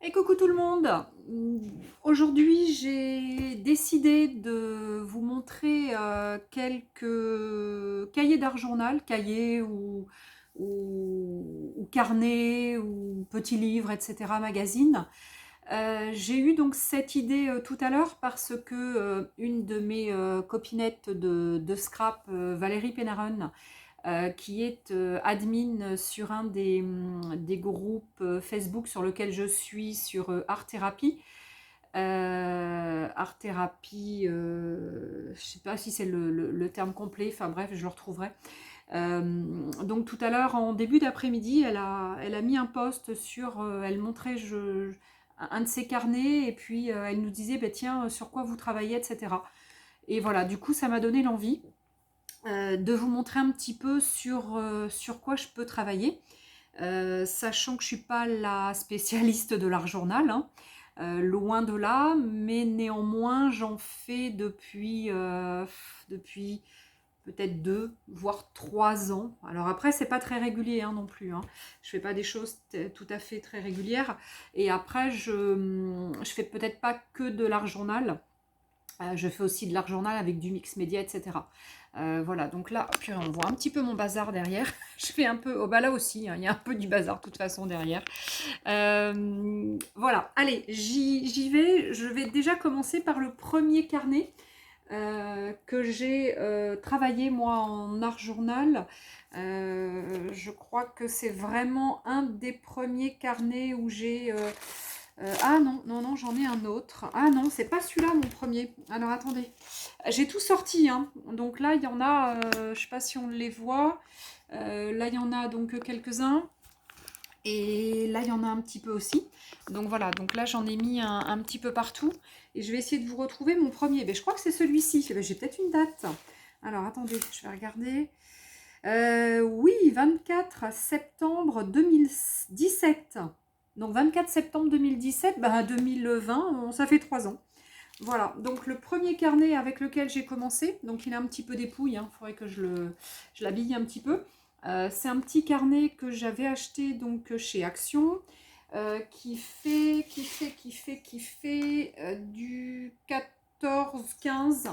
Et coucou tout le monde. Aujourd'hui, j'ai décidé de vous montrer quelques cahiers d'art journal, cahiers ou carnets ou petits livres, etc., magazines. J'ai eu donc cette idée tout à l'heure parce que une de mes copinettes de Scrap, Valérie Pénarone, qui est admin sur un des groupes Facebook sur lequel je suis sur Art Thérapie. Art Thérapie, je ne sais pas si c'est le terme complet, enfin bref, je le retrouverai. Donc tout à l'heure, en début d'après-midi, elle a mis un post sur, elle montrait un de ses carnets et puis elle nous disait, bah, tiens, sur quoi vous travaillez, etc. Et voilà, du coup, ça m'a donné l'envie de vous montrer un petit peu sur quoi je peux travailler, sachant que je ne suis pas la spécialiste de l'art journal, hein, loin de là, mais néanmoins j'en fais depuis peut-être 2 voire 3 ans. Alors après, c'est pas très régulier hein, non plus, hein. Je fais pas des choses tout à fait très régulières. Et après, je fais peut-être pas que de l'art journal. Je fais aussi de l'art journal avec du mix média, etc. Voilà, donc là, purée, on voit un petit peu mon bazar derrière. Je fais un peu, oh bah là aussi, hein, il y a un peu du bazar de toute façon derrière. Voilà, allez, j'y vais. Je vais déjà commencer par le premier carnet que j'ai travaillé moi en art journal. Je crois que c'est vraiment un des premiers carnets où j'ai ah non, non, non, j'en ai un autre. Ah non, c'est pas celui-là mon premier. Alors attendez. J'ai tout sorti, hein. Donc là, il y en a, je sais pas si on les voit. Là, il y en a donc quelques-uns. Et là, il y en a un petit peu aussi. Donc voilà, donc là, j'en ai mis un petit peu partout. Et je vais essayer de vous retrouver mon premier. Mais je crois que c'est celui-ci. J'ai peut-être une date. Alors attendez, je vais regarder. Oui, 24 septembre 2017. Donc 24 septembre 2017, bah 2020, ça fait 3 ans. Voilà, donc le premier carnet avec lequel j'ai commencé, donc il a un petit peu dépouille, il faudrait que je l'habille un petit peu. C'est un petit carnet que j'avais acheté donc chez Action, qui fait du 15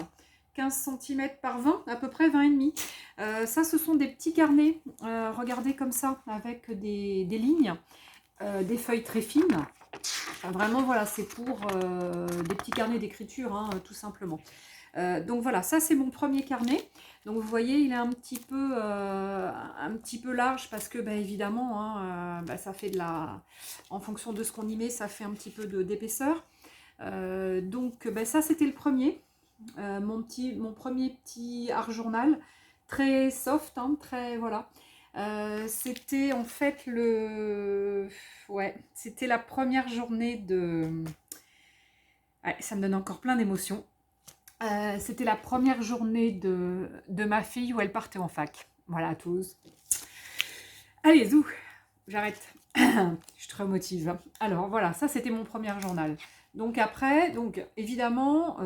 cm par 20, à peu près 20 et demi. Ça, ce sont des petits carnets, regardez comme ça, avec des lignes, des feuilles très fines. Enfin, vraiment, voilà, c'est pour des petits carnets d'écriture, hein, tout simplement. Donc voilà, ça c'est mon premier carnet. Donc vous voyez, il est un petit peu large parce que, bah, évidemment, hein, bah, ça fait en fonction de ce qu'on y met, ça fait un petit peu d'épaisseur. Donc bah, ça c'était le premier. Mon premier petit art journal, très soft, hein, très voilà. C'était en fait ouais, c'était la première journée de. Ouais, ça me donne encore plein d'émotions. C'était la première journée de ma fille où elle partait en fac. Voilà, à Toulouse. Allez, zou, j'arrête. Je te remotive. Alors voilà, ça c'était mon premier journal. Donc après, donc évidemment,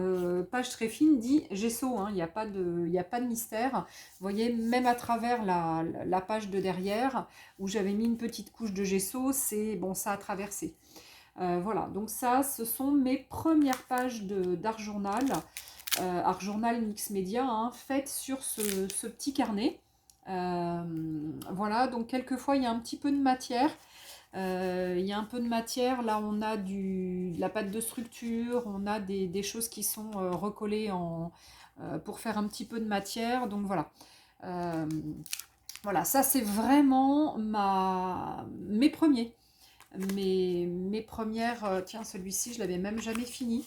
page très fine dit gesso, hein, il n'y a pas de mystère. Vous voyez, même à travers la page de derrière, où j'avais mis une petite couche de gesso, c'est bon, ça a traversé. Voilà, donc ça, ce sont mes premières pages d'art journal, art journal mix média, hein, faites sur ce petit carnet. Voilà, donc quelquefois il y a un petit peu de matière. Il y a un peu de matière, là on a de la pâte de structure, on a des choses qui sont recollées pour faire un petit peu de matière, donc voilà. Euh, voilà, ça c'est vraiment mes premiers. Mes premières, tiens celui-ci je l'avais même jamais fini.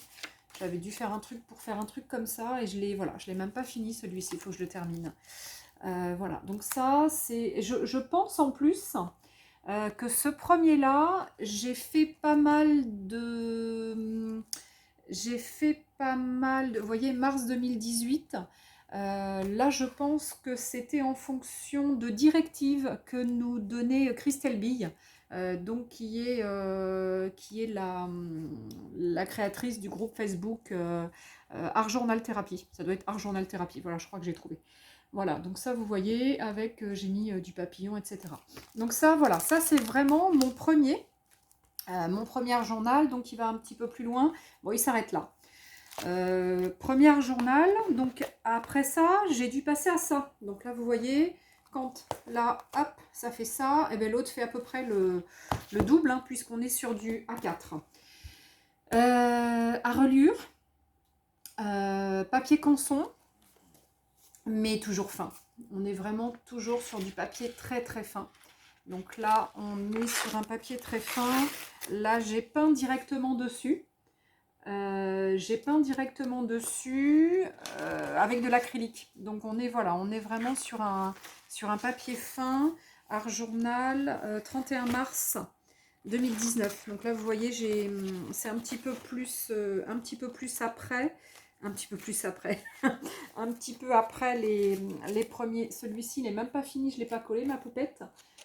J'avais dû faire un truc pour faire un truc comme ça et je l'ai même pas fini celui-ci, il faut que je le termine. Voilà, donc ça c'est, je pense en plus que ce premier-là, vous voyez, mars 2018. Là, je pense que c'était en fonction de directives que nous donnait Christelle Bille, donc qui est la créatrice du groupe Facebook Art Journal Thérapie. Ça doit être Art Journal Thérapie. Voilà, je crois que j'ai trouvé. Voilà, donc ça vous voyez, avec j'ai mis du papillon, etc. Donc ça, voilà, ça c'est vraiment mon premier. Mon premier journal, donc il va un petit peu plus loin. Bon, il s'arrête là. Premier journal, donc après ça, j'ai dû passer à ça. Donc là, vous voyez, quand là, hop, ça fait ça, et bien l'autre fait à peu près le double, hein, puisqu'on est sur du A4. À reliure, papier canson, mais toujours fin. On est vraiment toujours sur du papier très très fin. Donc là, on est sur un papier très fin. Là, j'ai peint directement dessus. J'ai peint directement dessus avec de l'acrylique. Donc on est, voilà, on est vraiment sur un papier fin, art journal, 31 mars 2019. Donc là, vous voyez, c'est un petit peu plus après. Un petit peu plus après. Un petit peu après les premiers. Celui-ci n'est même pas fini, je ne l'ai pas collé, ma poupette.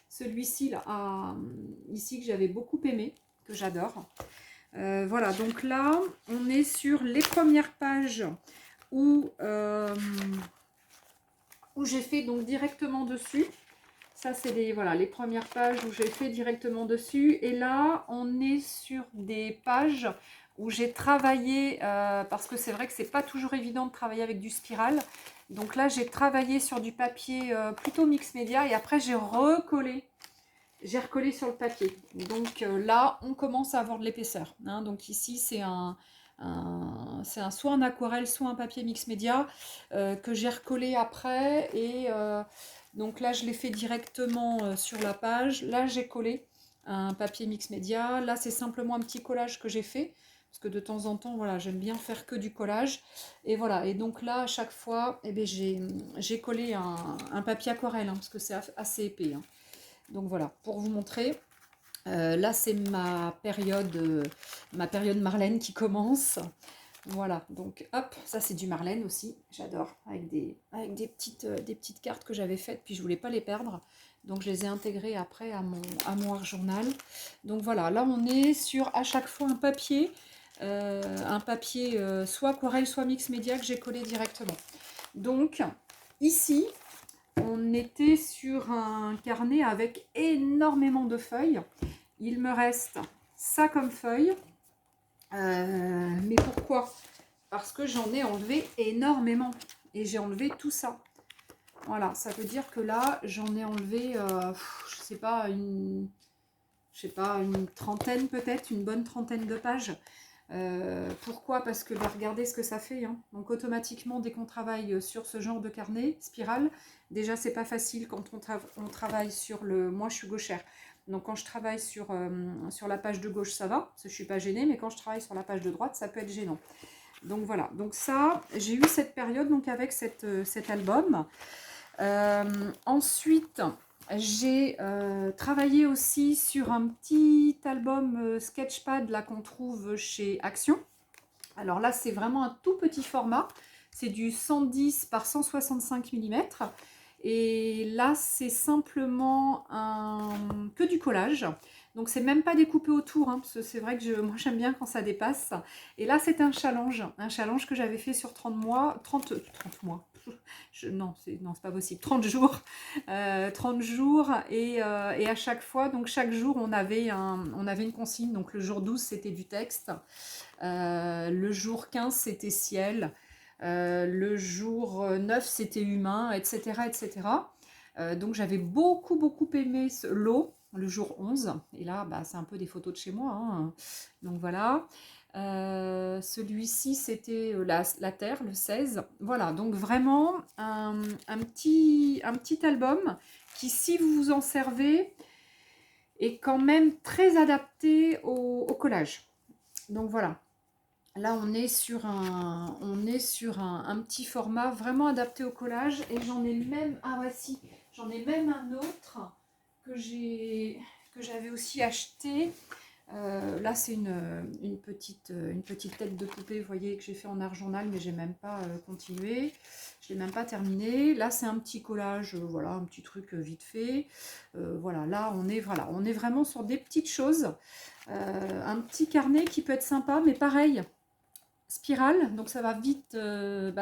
Celui-ci, là, ici, que j'avais beaucoup aimé, que j'adore. Voilà, donc là, on est sur les premières pages où j'ai fait donc directement dessus. Ça, c'est les premières pages où j'ai fait directement dessus. Et là, on est sur des pages où j'ai travaillé, parce que c'est vrai que c'est pas toujours évident de travailler avec du spiral. Donc là, j'ai travaillé sur du papier plutôt mix média et après, j'ai recollé sur le papier. Donc là, on commence à avoir de l'épaisseur. Hein. Donc ici, c'est soit un aquarelle, soit un papier mix média que j'ai recollé après. Et donc là, je l'ai fait directement sur la page. Là, j'ai collé un papier mix média. Là, c'est simplement un petit collage que j'ai fait. Parce que de temps en temps, voilà, j'aime bien faire que du collage. Et voilà, et donc là, à chaque fois, eh bien, j'ai collé un papier aquarelle, hein, parce que c'est assez épais. Hein. Donc voilà, pour vous montrer, là c'est ma période Marlène qui commence. Voilà, donc hop, ça c'est du Marlène aussi, j'adore, avec des petites cartes que j'avais faites, puis je voulais pas les perdre. Donc je les ai intégrées après à mon art journal. Donc voilà, là on est sur à chaque fois un papier soit aquarelle, soit mix média que j'ai collé directement. Donc ici, on était sur un carnet avec énormément de feuilles. Il me reste ça comme feuille. Mais pourquoi? Parce que j'en ai enlevé énormément. Et j'ai enlevé tout ça. Voilà, ça veut dire que là, j'en ai enlevé, je sais pas, une trentaine peut-être, une bonne trentaine de pages. Pourquoi? Parce que regardez ce que ça fait. Hein. Donc automatiquement, dès qu'on travaille sur ce genre de carnet, spirale, déjà c'est pas facile quand on travaille sur le... Moi je suis gauchère. Donc quand je travaille sur la page de gauche, ça va, parce que je suis pas gênée, mais quand je travaille sur la page de droite, ça peut être gênant. Donc voilà, donc ça, j'ai eu cette période donc avec cet album. Ensuite, j'ai travaillé aussi sur un petit album Sketchpad là qu'on trouve chez Action. Alors là, c'est vraiment un tout petit format. C'est du 110 par 165 mm. Et là, c'est simplement que du collage. Donc, c'est même pas découpé autour. Hein, parce que c'est vrai que moi, j'aime bien quand ça dépasse. Et là, c'est un challenge que j'avais fait sur 30 mois. 30 mois. Non, c'est pas possible. 30 jours. 30 jours. Et à chaque fois, donc chaque jour, on avait une consigne. Donc, le jour 12, c'était du texte. Le jour 15, c'était ciel. Le jour 9, c'était humain, etc. etc. Donc j'avais beaucoup aimé l'eau, le jour 11. Et là, bah, c'est un peu des photos de chez moi. Hein. Donc voilà. Celui-ci, c'était la Terre, le 16. Voilà, donc vraiment un petit album qui, si vous vous en servez, est quand même très adapté au collage. Donc voilà. Là, on est sur un petit format vraiment adapté au collage. Et j'en ai même, j'en ai même un autre que j'avais aussi acheté. Là, c'est une petite tête de poupée, vous voyez, que j'ai fait en art journal, mais j'ai même pas continué. Je l'ai même pas terminé. Là, c'est un petit collage, voilà, un petit truc vite fait. Voilà, là, on est vraiment sur des petites choses. Un petit carnet qui peut être sympa, mais pareil. Spirale, donc ça va vite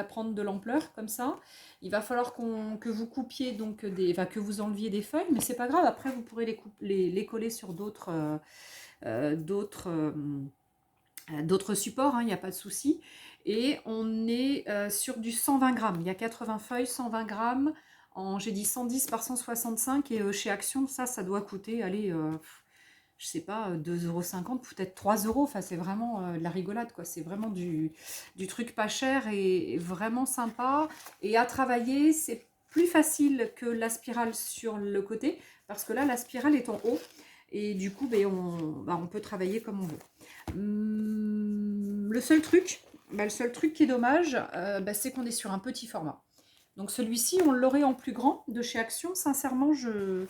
prendre de l'ampleur comme ça. Il va falloir que vous coupiez donc que vous enleviez des feuilles, mais c'est pas grave, après vous pourrez les coller sur d'autres d'autres supports, hein, il n'y a pas de souci. Et on est sur du 120 grammes. Il y a 80 feuilles, 120 grammes. J'ai dit 110 par 165. Et chez Action, ça doit coûter, allez, je sais pas, 2,50 €, peut-être 3 euros. Enfin, c'est vraiment de la rigolade, quoi. C'est vraiment du truc pas cher et vraiment sympa. Et à travailler, c'est plus facile que la spirale sur le côté. Parce que là, la spirale est en haut. Et du coup, ben, on peut travailler comme on veut. Le seul truc qui est dommage, c'est qu'on est sur un petit format. Donc celui-ci, on l'aurait en plus grand de chez Action. Sincèrement, je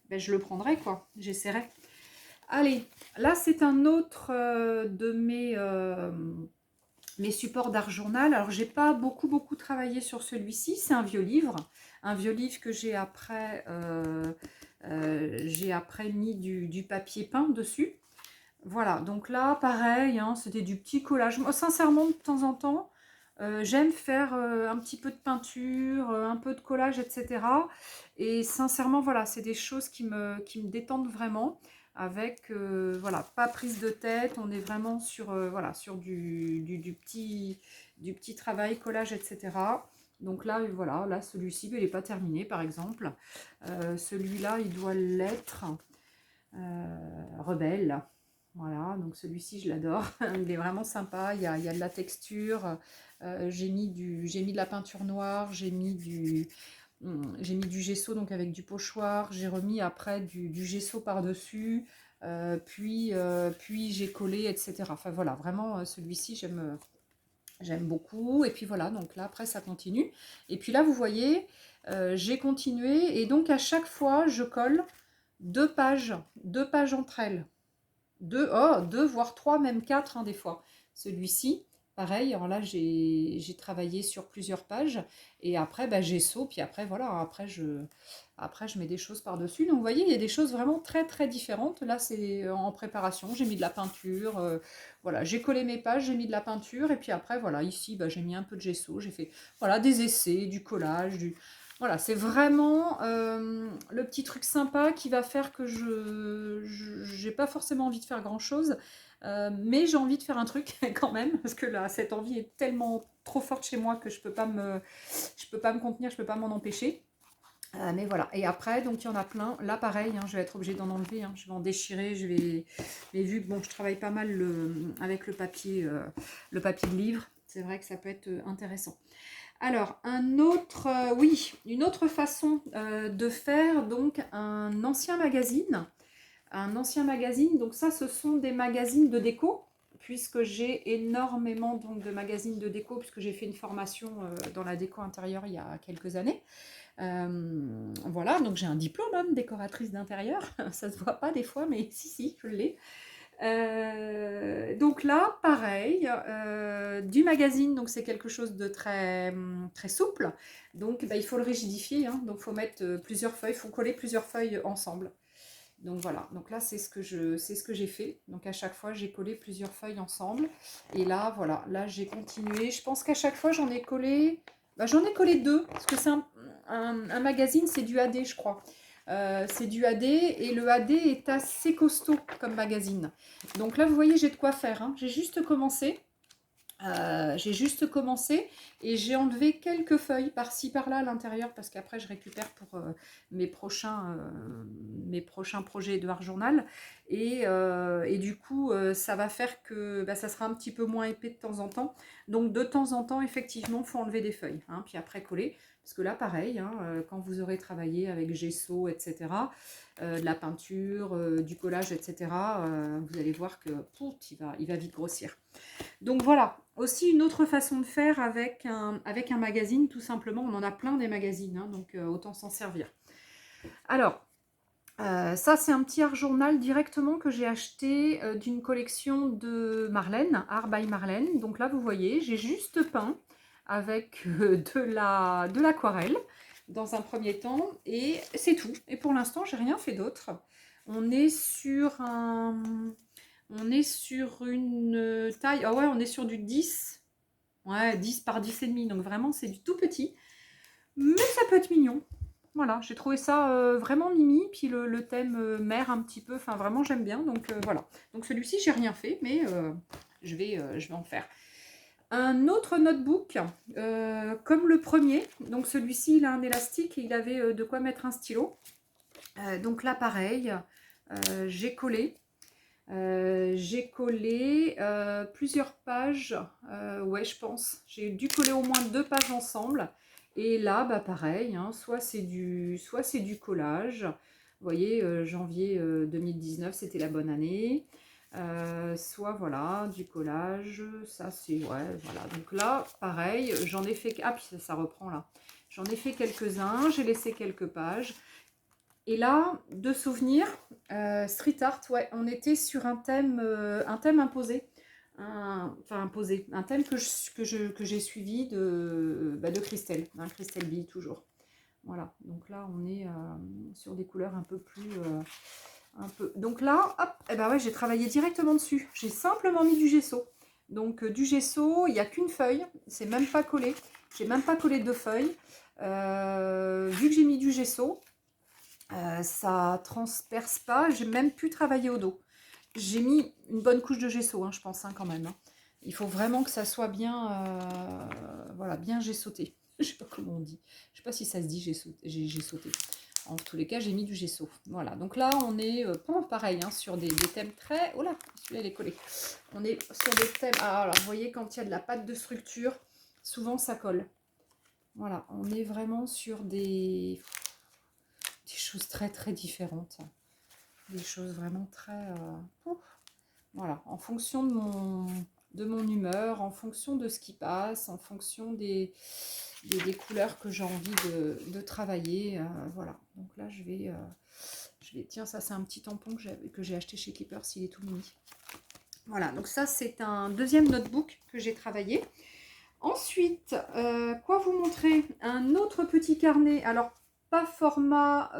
le prendrais, quoi. J'essaierai. Allez, là, c'est un autre de mes supports d'art journal. Alors, j'ai pas beaucoup travaillé sur celui-ci. C'est un vieux livre. Un vieux livre que j'ai après mis du papier peint dessus. Voilà, donc là, pareil, hein, c'était du petit collage. Moi, sincèrement, de temps en temps, j'aime faire un petit peu de peinture, un peu de collage, etc. Et sincèrement, voilà, c'est des choses qui me détendent vraiment. Avec, voilà, pas prise de tête. On est vraiment sur, voilà, sur du petit travail, collage, etc. Donc là, voilà, là, celui-ci, il n'est pas terminé, par exemple. Celui-là, il doit l'être. Rebelle. Voilà, donc celui-ci, je l'adore. Il est vraiment sympa. Il y a de la texture. J'ai mis de la peinture noire. J'ai mis du gesso, donc avec du pochoir. J'ai remis après du gesso par-dessus. Puis j'ai collé, etc. Enfin voilà, vraiment, celui-ci, j'aime beaucoup. Et puis voilà, donc là, après, ça continue. Et puis là, vous voyez, j'ai continué. Et donc, à chaque fois, je colle deux pages entre elles. Deux, voire trois, même quatre, hein, des fois. Celui-ci, pareil, alors là, j'ai travaillé sur plusieurs pages. Et après, gesso, puis après, voilà, après, je mets des choses par-dessus. Donc, vous voyez, il y a des choses vraiment très différentes. Là, c'est en préparation. J'ai mis de la peinture. Voilà, j'ai collé mes pages, j'ai mis de la peinture. Et puis après, voilà, ici, j'ai mis un peu de gesso. J'ai fait, voilà, des essais, du collage, Voilà, c'est vraiment le petit truc sympa qui va faire que je n'ai pas forcément envie de faire grand-chose, mais j'ai envie de faire un truc quand même, parce que là, cette envie est tellement trop forte chez moi que je peux pas me contenir, je peux pas m'en empêcher. Mais voilà, et après, donc il y en a plein. Là, pareil, hein, je vais être obligée d'en enlever, hein, je vais en déchirer, mais vu que bon, je travaille pas mal avec le papier de livre, c'est vrai que ça peut être intéressant. Alors, une autre façon de faire donc un ancien magazine. Donc ça, ce sont des magazines de déco, puisque j'ai énormément donc, de magazines de déco, puisque j'ai fait une formation dans la déco intérieure il y a quelques années. Voilà, donc j'ai un diplôme hein, décoratrice d'intérieur. Ça se voit pas des fois, mais si, je l'ai. Donc là, pareil, du magazine, donc c'est quelque chose de très souple. Donc il faut le rigidifier, hein, donc il faut mettre plusieurs feuilles, il faut coller plusieurs feuilles ensemble. Donc voilà, donc là c'est ce que j'ai fait. Donc à chaque fois j'ai collé plusieurs feuilles ensemble. Et là voilà, là j'ai continué. Je pense qu'à chaque fois j'en ai collé deux, parce que c'est un magazine, c'est du AD je crois. C'est du AD et le AD est assez costaud comme magazine. Donc là, vous voyez, j'ai de quoi faire. Hein. J'ai juste commencé et j'ai enlevé quelques feuilles par-ci par-là à l'intérieur parce qu'après je récupère pour mes prochains projets de art journal et du coup ça va faire que ça sera un petit peu moins épais de temps en temps. Donc de temps en temps effectivement il faut enlever des feuilles hein, puis après coller parce que là pareil hein, quand vous aurez travaillé avec gesso etc de la peinture du collage etc vous allez voir que il va vite grossir. Donc voilà, aussi une autre façon de faire avec un magazine, tout simplement. On en a plein des magazines, hein, donc autant s'en servir. Alors, ça c'est un petit art journal directement que j'ai acheté d'une collection de Marlène, Art by Marlène. Donc là, vous voyez, j'ai juste peint avec de l'aquarelle dans un premier temps et c'est tout. Et pour l'instant, j'ai rien fait d'autre. On est sur une taille, ah ouais, on est sur du 10. Ouais, 10 par 10 et demi, donc vraiment c'est du tout petit. Mais ça peut être mignon. Voilà, j'ai trouvé ça vraiment mimi, puis le thème mer un petit peu, enfin vraiment j'aime bien, donc voilà. Donc celui-ci, j'ai rien fait, mais je vais en faire. Un autre notebook, comme le premier, donc celui-ci, il a un élastique et il avait de quoi mettre un stylo. Donc là, pareil, j'ai collé. Plusieurs pages, ouais je pense, j'ai dû coller au moins 2 pages ensemble, et là bah pareil, hein, soit c'est du collage, vous voyez, janvier 2019 c'était la bonne année, soit voilà, du collage, ça c'est, ouais voilà, donc là pareil, j'en ai fait, ah puis ça reprend là, j'en ai fait quelques-uns, j'ai laissé quelques pages. Et là, de souvenirs, street art, ouais, on était sur un thème imposé. Enfin imposé, un thème que j'ai suivi de Christelle, hein, Christelle B toujours. Voilà, donc là on est sur des couleurs un peu plus... Donc là, hop, et ben ouais, j'ai travaillé directement dessus. J'ai simplement mis du gesso. Donc du gesso, il n'y a qu'une feuille, c'est même pas collé. J'ai même pas collé 2 feuilles. Vu que j'ai mis du gesso, ça transperce pas, j'ai même pu travailler au dos. J'ai mis une bonne couche de gesso, hein, je pense, hein, quand même. Hein. Il faut vraiment que ça soit bien, voilà, bien gessoté. Je sais pas comment on dit. Je sais pas si ça se dit gessauté. En tous les cas, j'ai mis du gesso. Voilà, donc là, on est, pareil, hein, sur des thèmes très... Oh là, celui-là, il est collé. On est sur des thèmes... Ah, alors, vous voyez, quand il y a de la pâte de structure, souvent, ça colle. Voilà, on est vraiment sur des choses très, très différentes. Des choses vraiment très... voilà, en fonction de mon humeur, en fonction de ce qui passe, en fonction des couleurs que j'ai envie de travailler. Voilà, donc là, je vais... Tiens, ça, c'est un petit tampon que j'ai acheté chez Clipper, s'il est tout mini. Voilà, donc ça, c'est un deuxième notebook que j'ai travaillé. Ensuite, quoi vous montrer? Un autre petit carnet, alors pas format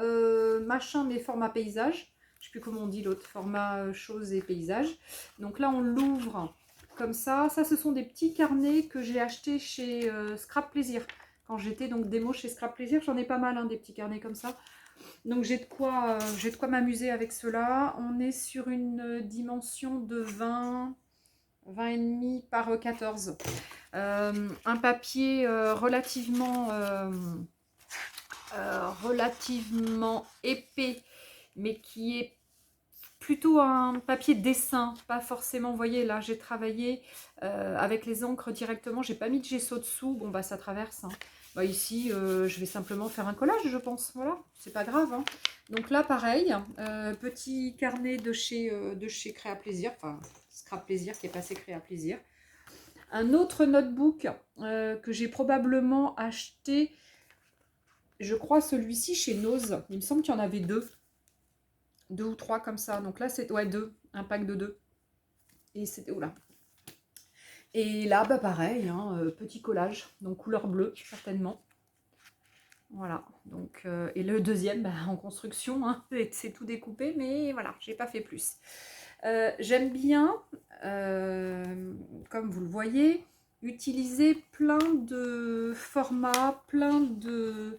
machin, mais format paysage. Je ne sais plus comment on dit l'autre, format choses et paysage. Donc là, on l'ouvre comme ça. Ça, ce sont des petits carnets que j'ai achetés chez Scrap Plaisir. Quand j'étais donc démo chez Scrap Plaisir, j'en ai pas mal, hein, des petits carnets comme ça. Donc j'ai de quoi m'amuser avec cela. On est sur une dimension de 20,5 par 14. Un papier relativement épais, mais qui est plutôt un papier dessin, pas forcément, vous voyez, là j'ai travaillé avec les encres directement, j'ai pas mis de gesso dessous, bon bah ça traverse. Hein. Bah, ici, je vais simplement faire un collage, je pense, voilà, c'est pas grave. Hein. Donc là, pareil, petit carnet de chez Créa Plaisir, enfin Scrap Plaisir qui est passé Créa Plaisir. Un autre notebook que j'ai probablement acheté, je crois celui-ci chez Nose. Il me semble qu'il y en avait 2 ou 3 comme ça. Donc là, c'est ouais, 2, un pack de 2. Et c'était oula. Et là, bah pareil, hein, petit collage, donc couleur bleue certainement. Voilà. Donc et le deuxième, bah, en construction, hein, c'est tout découpé, mais voilà, j'ai pas fait plus. J'aime bien, comme vous le voyez, utiliser plein de formats, plein de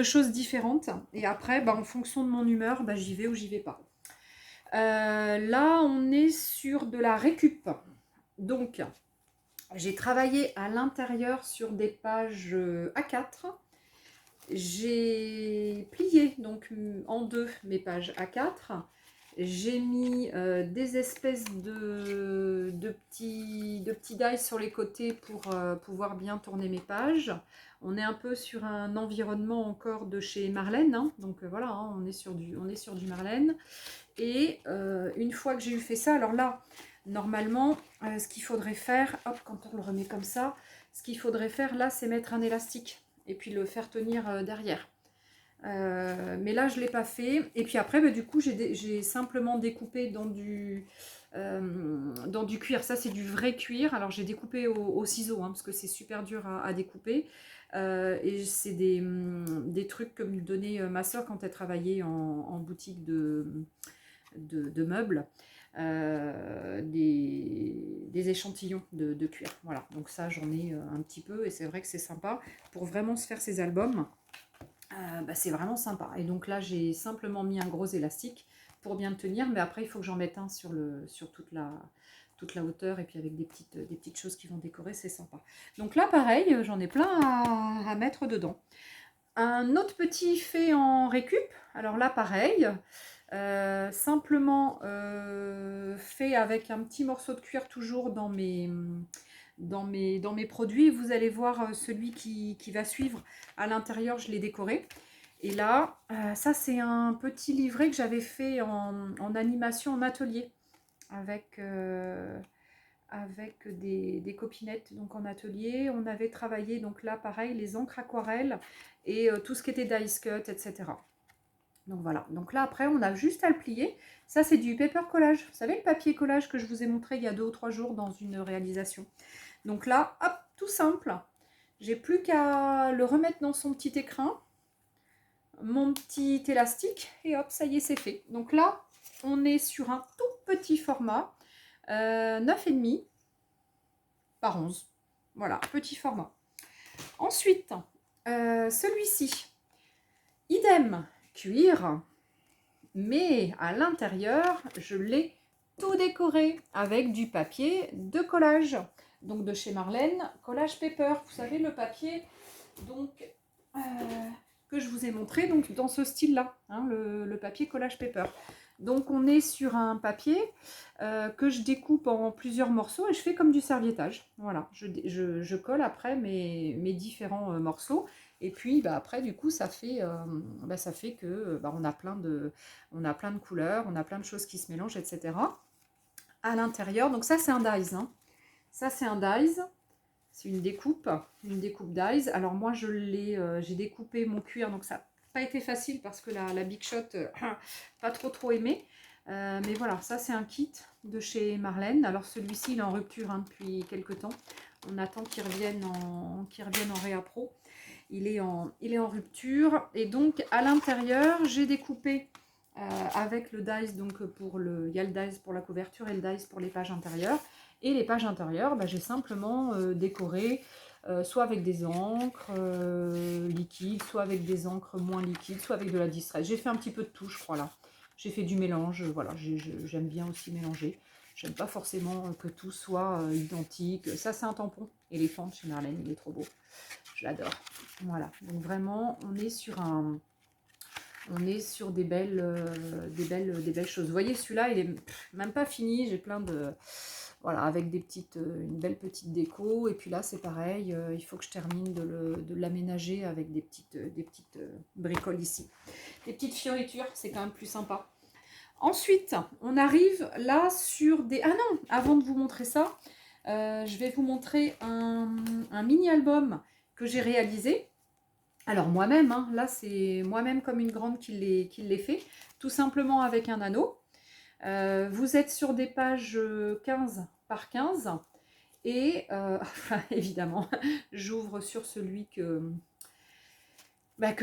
choses différentes. Et après, bah, en fonction de mon humeur, bah, j'y vais ou j'y vais pas. Là, on est sur de la récup. Donc, j'ai travaillé à l'intérieur sur des pages A4. J'ai plié donc en 2 mes pages A4. J'ai mis des espèces de petits die sur les côtés pour pouvoir bien tourner mes pages. On est un peu sur un environnement encore de chez Marlène, hein. Donc voilà, hein, on est sur du Marlène. Et une fois que j'ai eu fait ça, alors là, normalement, ce qu'il faudrait faire, hop, quand on le remet comme ça, ce qu'il faudrait faire là, c'est mettre un élastique et puis le faire tenir derrière. Mais là, je ne l'ai pas fait. Et puis après, bah, du coup, j'ai simplement découpé dans du cuir. Ça, c'est du vrai cuir. Alors, j'ai découpé au ciseau, hein, parce que c'est super dur à découper. Et c'est des trucs que me donnait ma soeur quand elle travaillait en boutique de meubles. Des échantillons de cuir. Voilà, donc ça, j'en ai un petit peu. Et c'est vrai que c'est sympa pour vraiment se faire ses albums. bah, c'est vraiment sympa. Et donc là, j'ai simplement mis un gros élastique pour bien le tenir, mais après, il faut que j'en mette un sur toute la hauteur, et puis avec des petites choses qui vont décorer, c'est sympa. Donc là, pareil, j'en ai plein à mettre dedans. Un autre petit fait en récup, alors là, pareil, simplement fait avec un petit morceau de cuir toujours dans mes produits. Vous allez voir celui qui va suivre. À l'intérieur, je l'ai décoré. Et là, ça c'est un petit livret que j'avais fait en animation en atelier avec, avec des copinettes donc en atelier. On avait travaillé donc là pareil les encres aquarelles et tout ce qui était dice cut, etc. Donc voilà, donc là après on a juste à le plier. Ça c'est du paper collage, vous savez le papier collage que je vous ai montré il y a 2 ou 3 jours dans une réalisation. Donc là, hop, tout simple, j'ai plus qu'à le remettre dans son petit écrin, mon petit élastique, et hop, ça y est, c'est fait. Donc là, on est sur un tout petit format, 9,5 par 11. Voilà, petit format. Ensuite, celui-ci, idem, cuir, mais à l'intérieur, je l'ai tout décoré avec du papier de collage. Donc de chez Marlène, Collage Paper. Vous savez, le papier donc, que je vous ai montré donc, dans ce style-là, hein, le papier Collage Paper. Donc on est sur un papier que je découpe en plusieurs morceaux et je fais comme du serviettage. Voilà, je colle après mes différents morceaux. Et puis bah, après du coup ça fait que on a plein de couleurs, on a plein de choses qui se mélangent, etc. À l'intérieur, donc ça c'est un dies. Hein. Ça c'est un dies. C'est une découpe dies. Alors moi j'ai découpé mon cuir, donc ça n'a pas été facile parce que la Big Shot, pas trop aimé. Mais voilà, ça c'est un kit de chez Marlène. Alors celui-ci il est en rupture hein, depuis quelques temps. On attend qu'il revienne en réappro. Il est en rupture. Et donc à l'intérieur, j'ai découpé avec le dies, donc il y a le dies pour la couverture et le dies pour les pages intérieures. Et les pages intérieures, bah, j'ai simplement décoré soit avec des encres liquides, soit avec des encres moins liquides, soit avec de la distress. J'ai fait un petit peu de tout, je crois, là. J'ai fait du mélange, voilà, j'aime bien aussi mélanger. J'aime pas forcément que tout soit identique. Ça, c'est un tampon éléphant chez Marlène, il est trop beau. Je l'adore. Voilà, donc vraiment, on est sur des belles choses. Vous voyez, celui-là, il est même pas fini. J'ai plein de... Voilà, avec une belle petite déco. Et puis là, c'est pareil. Il faut que je termine de l'aménager avec des petites bricoles ici. Des petites fioritures, c'est quand même plus sympa. Ensuite, on arrive là sur des... Ah non, avant de vous montrer ça, je vais vous montrer un mini-album que j'ai réalisé. Alors moi-même, hein, là c'est moi-même comme une grande qui l'ai fait, tout simplement avec un anneau. Vous êtes sur des pages 15 par 15 et évidemment, j'ouvre sur celui que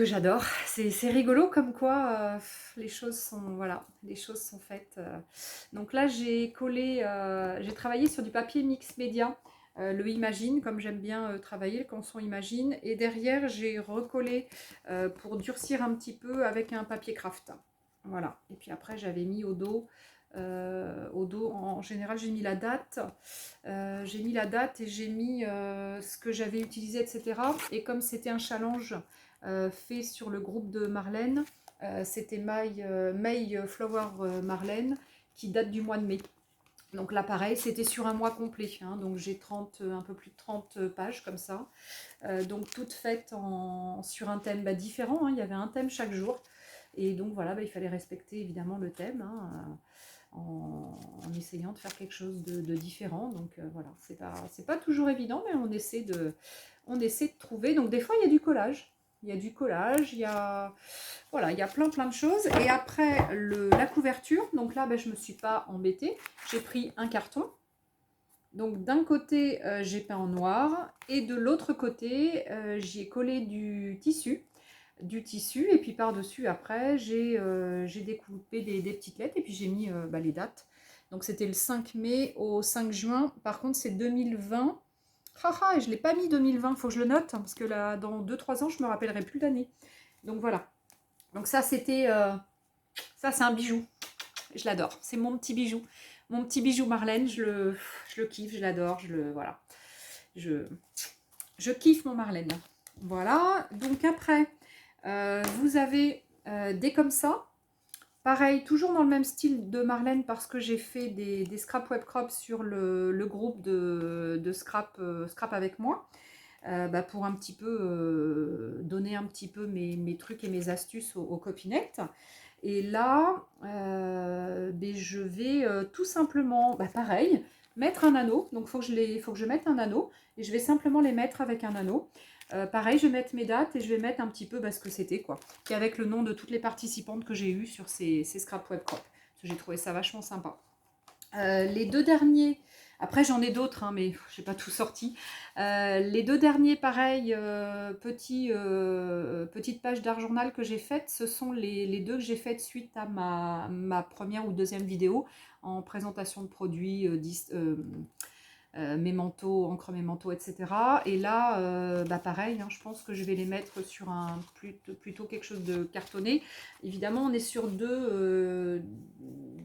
j'adore. C'est rigolo comme quoi les choses sont faites. Donc là, j'ai travaillé sur du papier mix média. Le Imagine, comme j'aime bien travailler, le canson Imagine. Et derrière, j'ai recollé pour durcir un petit peu avec un papier craft. Voilà. Et puis après, j'avais mis au dos, en général, j'ai mis la date. Et j'ai mis ce que j'avais utilisé, etc. Et comme c'était un challenge fait sur le groupe de Marlène, c'était May Flower Marlène, qui date du mois de mai. Donc là, pareil, c'était sur un mois complet. Hein, donc j'ai un peu plus de 30 pages comme ça. Donc toutes faites sur un thème différent. Hein, il y avait un thème chaque jour. Et donc voilà, il fallait respecter évidemment le thème hein, en essayant de faire quelque chose de différent. Donc voilà, c'est pas toujours évident, mais on essaie de trouver. Donc des fois, il y a du collage. Il y a plein de choses. Et après la couverture, donc là, je ne me suis pas embêtée. J'ai pris un carton. Donc d'un côté, j'ai peint en noir. Et de l'autre côté, j'y ai collé du tissu. Et puis par-dessus, après, j'ai découpé des petites lettres. Et puis j'ai mis les dates. Donc c'était le 5 mai au 5 juin. Par contre, c'est 2020. Et je ne l'ai pas mis 2020, il faut que je le note, parce que là, dans 2-3 ans, je ne me rappellerai plus l'année. Donc voilà. Donc ça, c'était... ça, c'est un bijou. Je l'adore. C'est mon petit bijou. Mon petit bijou Marlène, je le kiffe, je l'adore. Voilà. Je kiffe mon Marlène. Voilà. Donc après, vous avez des comme ça. Pareil, toujours dans le même style de Marlène parce que j'ai fait des scrap web crop sur le groupe de scrap, scrap avec moi. Pour un petit peu donner un petit peu mes trucs et mes astuces aux copinettes. Et là, je vais tout simplement, pareil, mettre un anneau. Donc, il faut que je mette un anneau. Et je vais simplement les mettre avec un anneau. Pareil, je vais mettre mes dates et je vais mettre un petit peu ce que c'était, quoi. Et avec le nom de toutes les participantes que j'ai eues sur ces scrap web crop. J'ai trouvé ça vachement sympa. Les deux derniers, après j'en ai d'autres, hein, mais je n'ai pas tout sorti. Les deux derniers, pareil, petite page d'art journal que j'ai faite, ce sont les deux que j'ai faites suite à ma première ou deuxième vidéo en présentation de produits, mes manteaux, encre mes manteaux, etc. Et là, pareil, hein, je pense que je vais les mettre sur plutôt quelque chose de cartonné. Évidemment, on est sur deux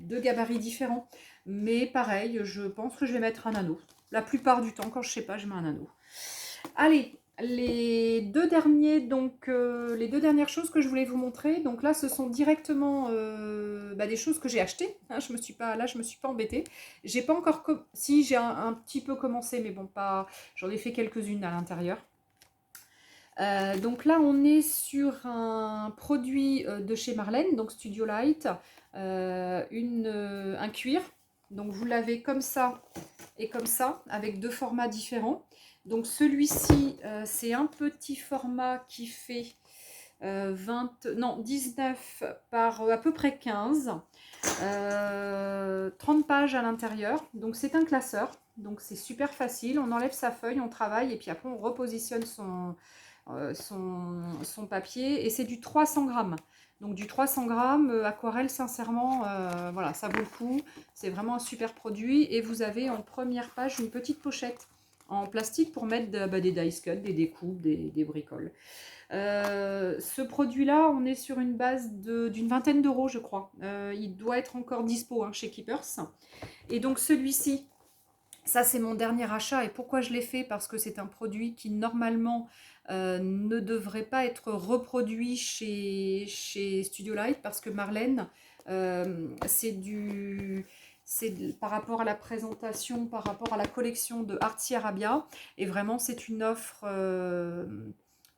gabarits différents. Mais pareil, je pense que je vais mettre un anneau. La plupart du temps, quand je ne sais pas, je mets un anneau. Allez, les deux dernières choses que je voulais vous montrer. Donc là, ce sont directement des choses que j'ai achetées. Hein, je me suis pas embêtée. J'ai pas encore... Si, j'ai un petit peu commencé, mais bon, pas... J'en ai fait quelques-unes à l'intérieur. Donc là, on est sur un produit de chez Marlène, donc Studio Light, un cuir. Donc vous l'avez comme ça et comme ça, avec deux formats différents. Donc celui-ci, c'est un petit format qui fait 19 par à peu près 15. 30 pages à l'intérieur. Donc c'est un classeur. Donc c'est super facile. On enlève sa feuille, on travaille et puis après on repositionne son papier. Et c'est du 300 grammes. Donc du 300 grammes, aquarelle, sincèrement, voilà, ça vaut le coup. C'est vraiment un super produit. Et vous avez en première page une petite pochette en plastique pour mettre des dice cuts, des découpes, des bricoles. Ce produit-là, on est sur une base d'une vingtaine d'euros, je crois. Il doit être encore dispo hein, chez Keepers. Et donc celui-ci, ça c'est mon dernier achat. Et pourquoi je l'ai fait? Parce que c'est un produit qui normalement ne devrait pas être reproduit chez Studio Light. Parce que Marlène, c'est par rapport à la présentation, par rapport à la collection de Artsy Arabia. Et vraiment, c'est une offre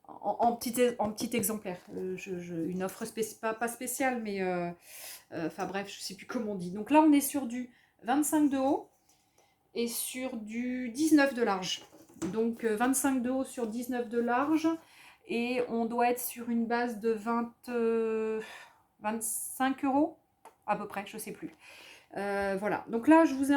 en petit exemplaire. Une offre pas spéciale, mais enfin bref, je ne sais plus comment on dit. Donc là, on est sur du 25 de haut et sur du 19 de large. Donc 25 de haut sur 19 de large. Et on doit être sur une base de 25 euros à peu près, je ne sais plus. Voilà, donc là je vous ai